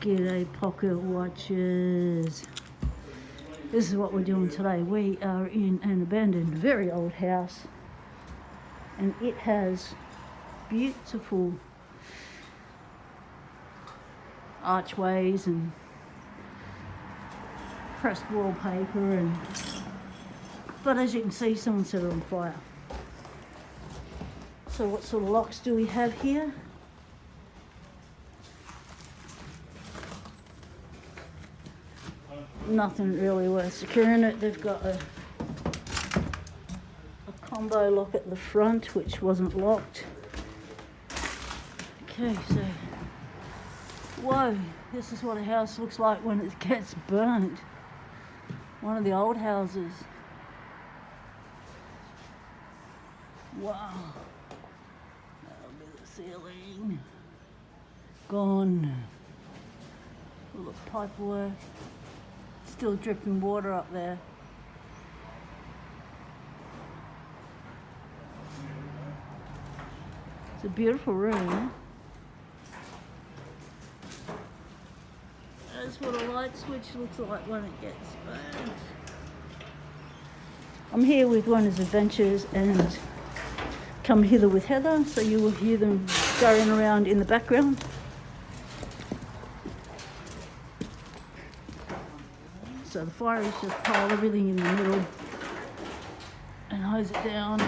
G'day pocket watchers. This is what we're doing today. We are in an abandoned, very old house, and it has beautiful archways and pressed wallpaper, but as you can see, someone set it on fire. So what sort of locks do we have here? Nothing really worth securing it. They've got a combo lock at the front which wasn't locked. Okay, so whoa, this is what a house looks like when it gets burnt. One of the old houses. Wow. That'll be the ceiling. Gone. All the pipe work. Still dripping water up there. It's a beautiful room. That's what a light switch looks like when it gets burnt. I'm here with Wonders Adventures and come hither with Heather, so you will hear them scurrying around in the background. So the fire is just pile everything in the middle and hose it down.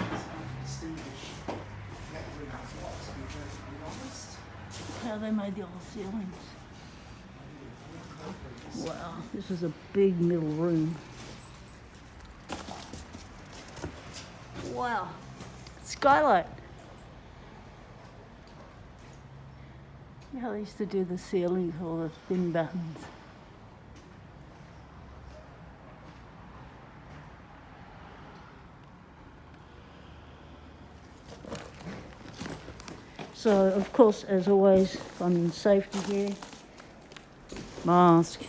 How they made the old ceilings. Wow, this is a big middle room. Wow, skylight. You know how they used to do the ceilings, all the thin buttons. So, of course, as always, I'm in safety gear. Mask.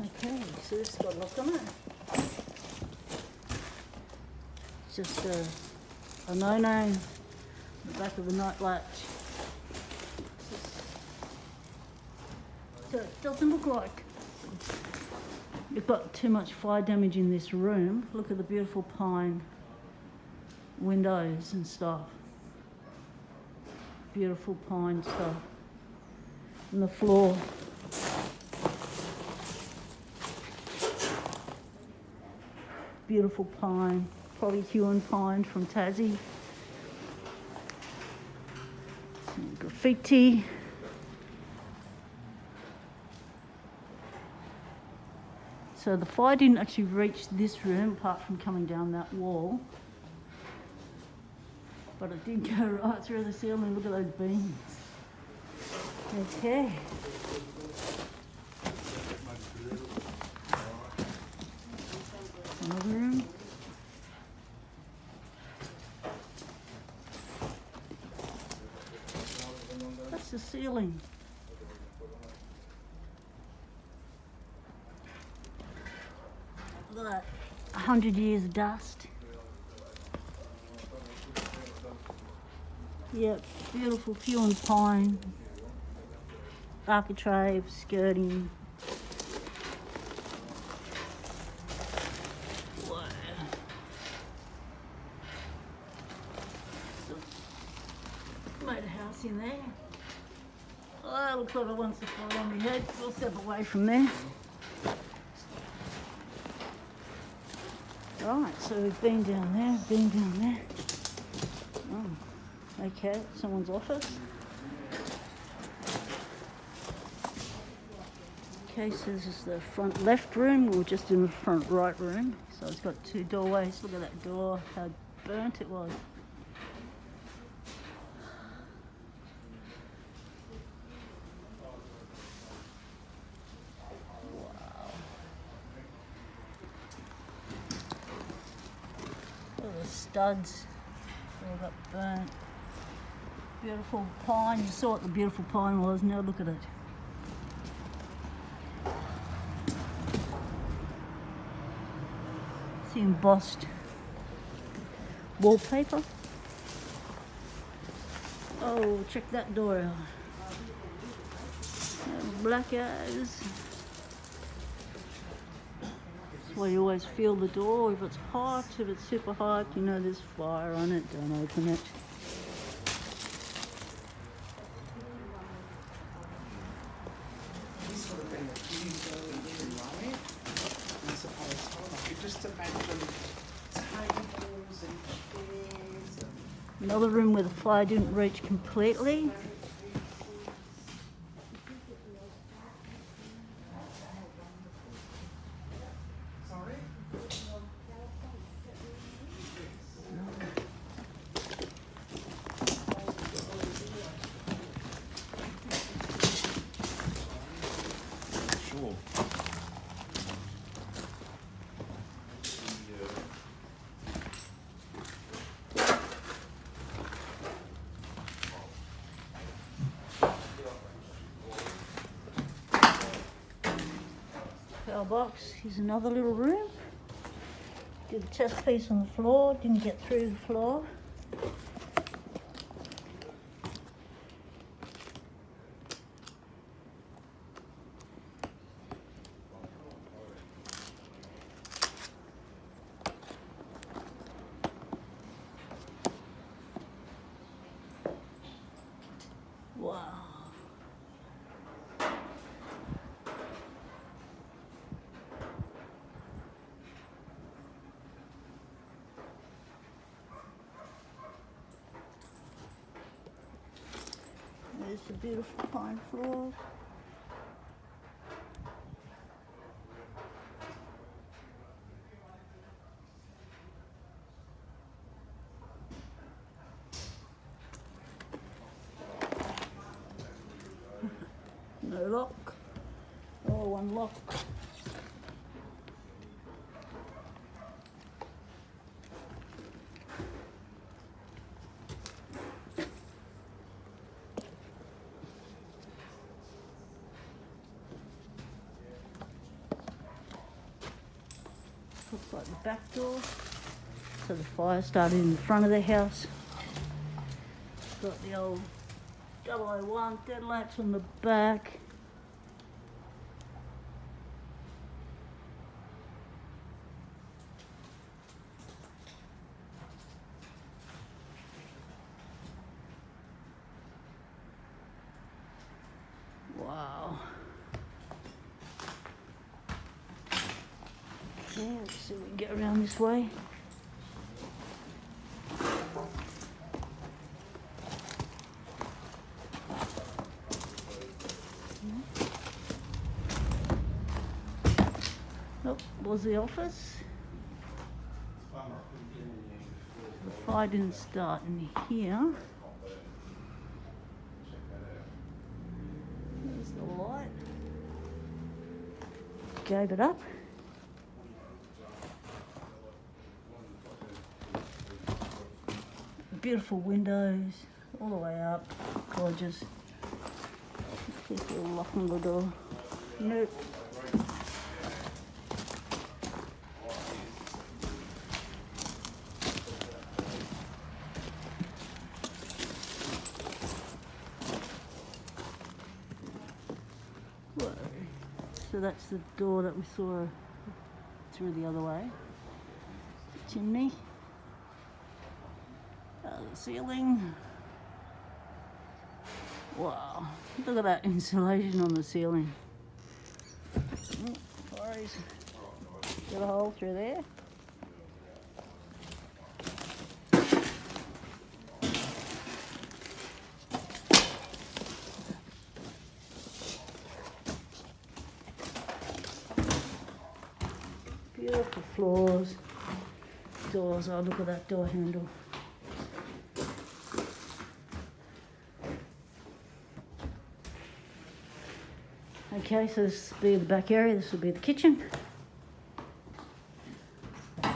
Okay, so this has got a lock on it. It's just a no-no on the back of the night latch. So it doesn't look like we've got too much fire damage in this room. Look at the beautiful pine windows and stuff. Beautiful pine stuff. And the floor. Beautiful pine. Probably Huon pine from Tassie. Some graffiti. So the fire didn't actually reach this room apart from coming down that wall. But it did go right through the ceiling. Look at those beams. Okay. Another room. That's the ceiling. Look at that. 100 years of dust. Yep, beautiful Huon pine, architrave, skirting. Wow. So, made a house in there. Oh, that looks like it wants to fall on my head. We'll step away from there. Right, so we've been down there, Oh. Okay, someone's office. Okay, so this is the front left room. We're just in the front right room. So it's got two doorways. Look at that door, how burnt it was. Wow. All the studs all got burnt. Beautiful pine. You saw what the beautiful pine was. Now look at it. See embossed wallpaper. Oh, check that door out. Black eyes. That's why you always feel the door. If it's hot, if it's super hot, you know there's fire on it, don't open it. This would have been a huge right? I suppose I could just imagine tables and chairs and Another room where the fire didn't reach completely. sorry? Sure. Power box. Here's another little room. Did a test piece on the floor, didn't get through the floor. Wow. There's the beautiful pine floor. No lock. Oh, one lock. Looks like the back door. So the fire started in the front of the house. Got the old 001 deadlights on the back. Wow. Okay, let's see if we can get around this way. Nope, was the office. The fire didn't start in here. There's the light. Gave it up. Beautiful windows all the way up. Gorgeous. Let's see if we'll lock on the door. Nope. Whoa. So that's the door that we saw through the other way. Chimney. The ceiling. Wow, look at that insulation on the ceiling. Sorry's got a hole through there. Beautiful floors. Doors, oh look at that door handle. Okay, so this will be the back area, this will be the kitchen. That's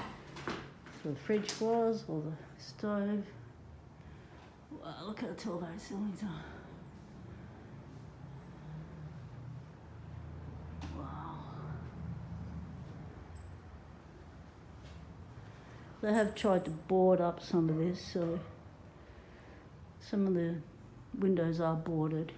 where the fridge was, or the stove. Wow, look how tall those ceilings are. Wow. They have tried to board up some of this, so some of the windows are boarded.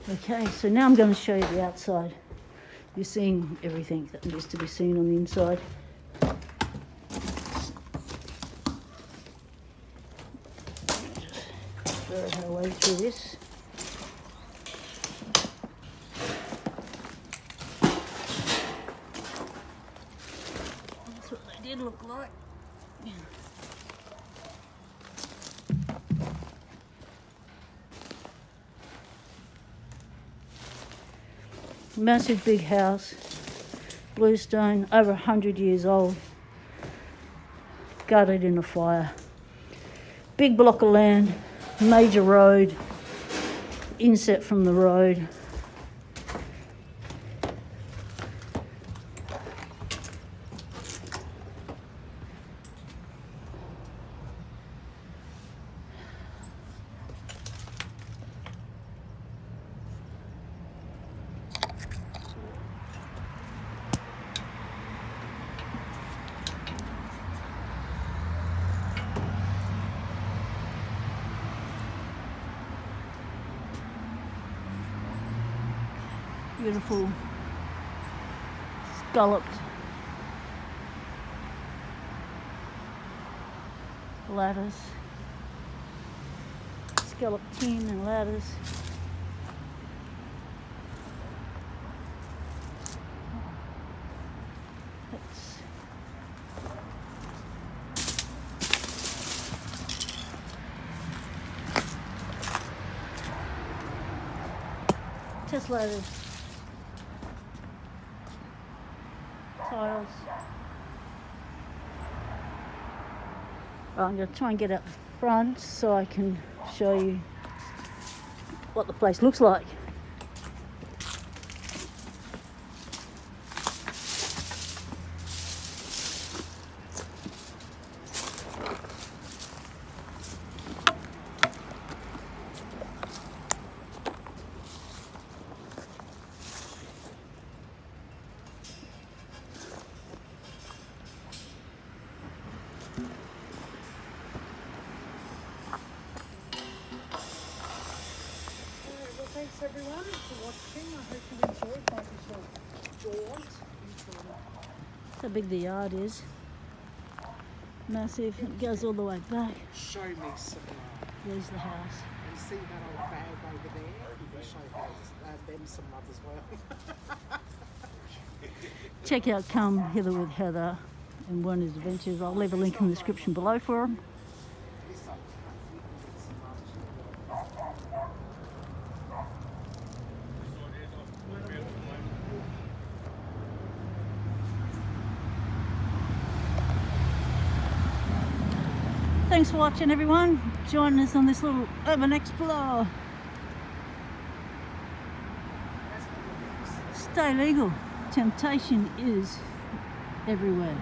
Okay, so now I'm going to show you the outside. You're seeing everything that needs to be seen on the inside. Just work our way through this. That's what they did look like. Massive big house, bluestone, over 100 years old, gutted in a fire. Big block of land, major road, inset from the road. Beautiful scalloped ladders, scalloped tin and ladders. That's test ladders. Tiles. Right, I'm going to try and get out the front so I can show you what the place looks like. Thanks everyone for watching. I hope you enjoyed my little jaunt into How big the yard is. Massive. It goes all the way back. show me some love. There's the house. And see that old bag over there? You can show them some love as well. Check out Come Hither with Heather and Wonders Adventures. I'll leave a link in the description below for them. Thanks for watching, everyone. Join us on this little urban explore. Stay legal. Temptation is everywhere.